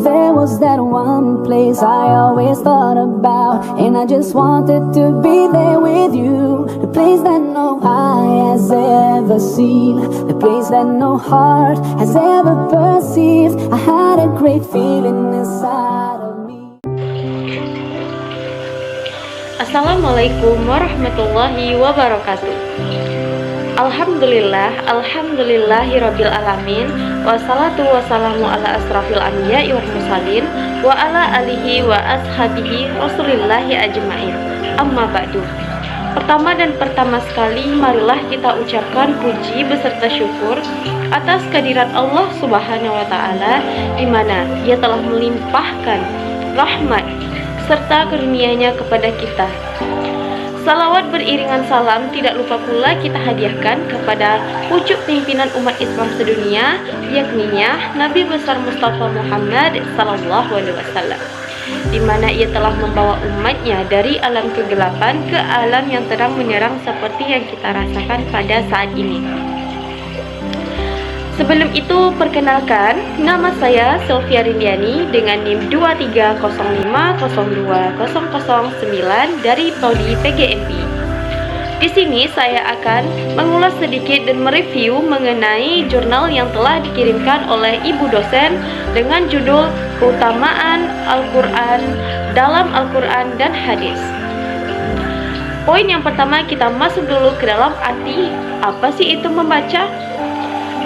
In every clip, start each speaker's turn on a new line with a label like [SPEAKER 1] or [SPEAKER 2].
[SPEAKER 1] There was that one place I always thought about, and I just wanted to be there with you. The place that no eye has ever seen, the place that no heart has ever perceived. I had a great feeling inside of me.
[SPEAKER 2] Assalamualaikum warahmatullahi wabarakatuh. Alhamdulillahirabbil alamin, wassalatu wassalamu ala asrafil anbiya'i wal mursalin wa ala alihi wa ashabihi rasulillahi ajmain. Amma ba'du. Pertama sekali marilah kita ucapkan puji beserta syukur atas kehadirat Allah Subhanahu wa taala, di mana Ia telah melimpahkan rahmat serta karunia-Nya kepada kita. Salawat beriringan salam tidak lupa pula kita hadiahkan kepada pucuk pimpinan umat Islam sedunia, yakninya Nabi besar Mustafa Muhammad sallallahu alaihi wasallam, di mana ia telah membawa umatnya dari alam kegelapan ke alam yang terang menerang seperti yang kita rasakan pada saat ini. Sebelum itu, perkenalkan, nama saya Sylvia Rindiani dengan NIM 2305020009 dari Prodi PGMP. Di sini saya akan mengulas sedikit dan mereview mengenai jurnal yang telah dikirimkan oleh Ibu dosen dengan judul Keutamaan Al-Quran dalam Al-Quran dan Hadis. Poin yang pertama, kita masuk dulu ke dalam arti apa sih itu membaca.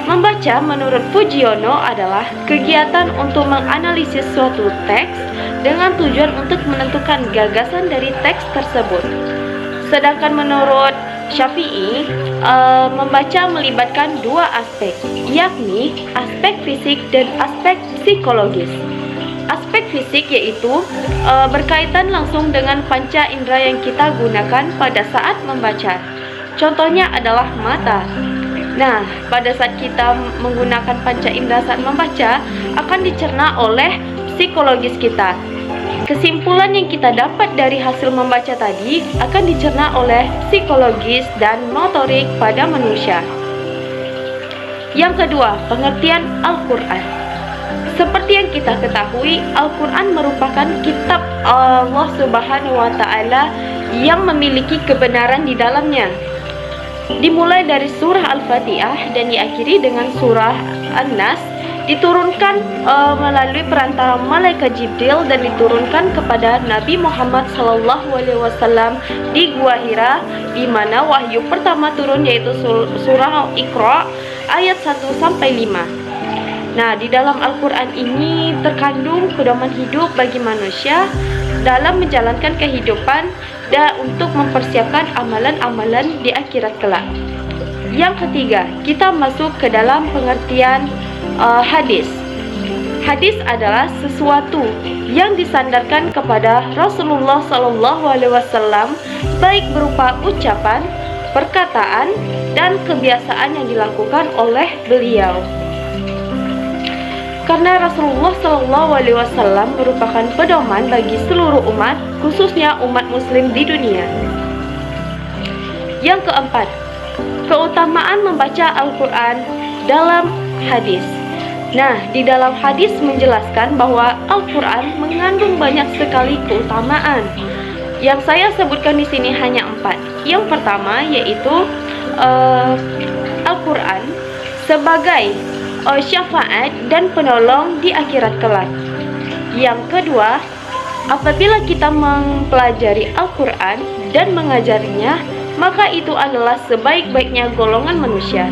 [SPEAKER 2] Membaca menurut Fujiono adalah kegiatan untuk menganalisis suatu teks dengan tujuan untuk menentukan gagasan dari teks tersebut. Sedangkan menurut Syafi'i, membaca melibatkan dua aspek, yakni aspek fisik dan aspek psikologis. Aspek fisik yaitu berkaitan langsung dengan panca indera yang kita gunakan pada saat membaca. Contohnya adalah mata. Nah, pada saat kita menggunakan panca indera saat membaca, akan dicerna oleh psikologis kita. Kesimpulan yang kita dapat dari hasil membaca tadi akan dicerna oleh psikologis dan motorik pada manusia. Yang kedua, pengertian Al-Quran. Seperti yang kita ketahui, Al-Quran merupakan kitab Allah Subhanahu wa Ta'ala yang memiliki kebenaran di dalamnya. Dimulai dari surah Al-Fatihah dan diakhiri dengan surah An-Nas, diturunkan melalui perantara malaikat Jibril dan diturunkan kepada Nabi Muhammad SAW di Gua Hira, di mana wahyu pertama turun yaitu surah Iqra ayat 1-5. Nah, di dalam Al-Quran ini terkandung pedoman hidup bagi manusia dalam menjalankan kehidupan dan untuk mempersiapkan amalan-amalan di akhirat kelak. Yang ketiga, kita masuk ke dalam pengertian hadis. Hadis adalah sesuatu yang disandarkan kepada Rasulullah SAW, baik berupa ucapan, perkataan, dan kebiasaan yang dilakukan oleh beliau. Karena Rasulullah SAW merupakan pedoman bagi seluruh umat, khususnya umat muslim di dunia. Yang keempat, keutamaan membaca Al-Quran dalam hadis. Nah, di dalam hadis menjelaskan bahwa Al-Quran mengandung banyak sekali keutamaan. Yang saya sebutkan di sini hanya 4. Yang pertama yaitu Al-Quran sebagai syafaat dan penolong di akhirat kelak. Yang kedua, apabila kita mempelajari Al-Quran dan mengajarinya, maka itu adalah sebaik-baiknya golongan manusia.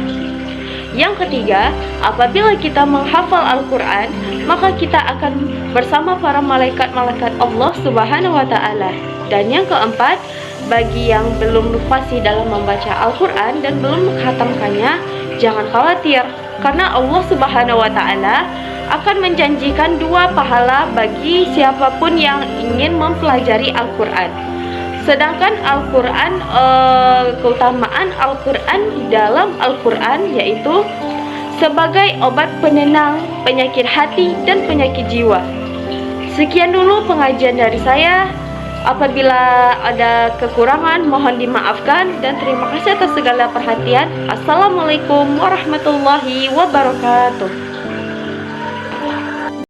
[SPEAKER 2] Yang ketiga, apabila kita menghafal Al-Quran, maka kita akan bersama para malaikat-malaikat Allah Subhanahu wa Ta'ala. Dan yang keempat, bagi yang belum fasih dalam membaca Al-Quran dan belum menghatamkannya, jangan khawatir, karena Allah Subhanahu wa Ta'ala akan menjanjikan 2 pahala bagi siapapun yang ingin mempelajari Al-Quran. Sedangkan Al-Quran, keutamaan Al-Quran di dalam Al-Quran yaitu sebagai obat penenang penyakit hati dan penyakit jiwa. Sekian dulu pengajian dari saya. Apabila ada kekurangan mohon dimaafkan dan terima kasih atas segala perhatian. Assalamualaikum warahmatullahi wabarakatuh.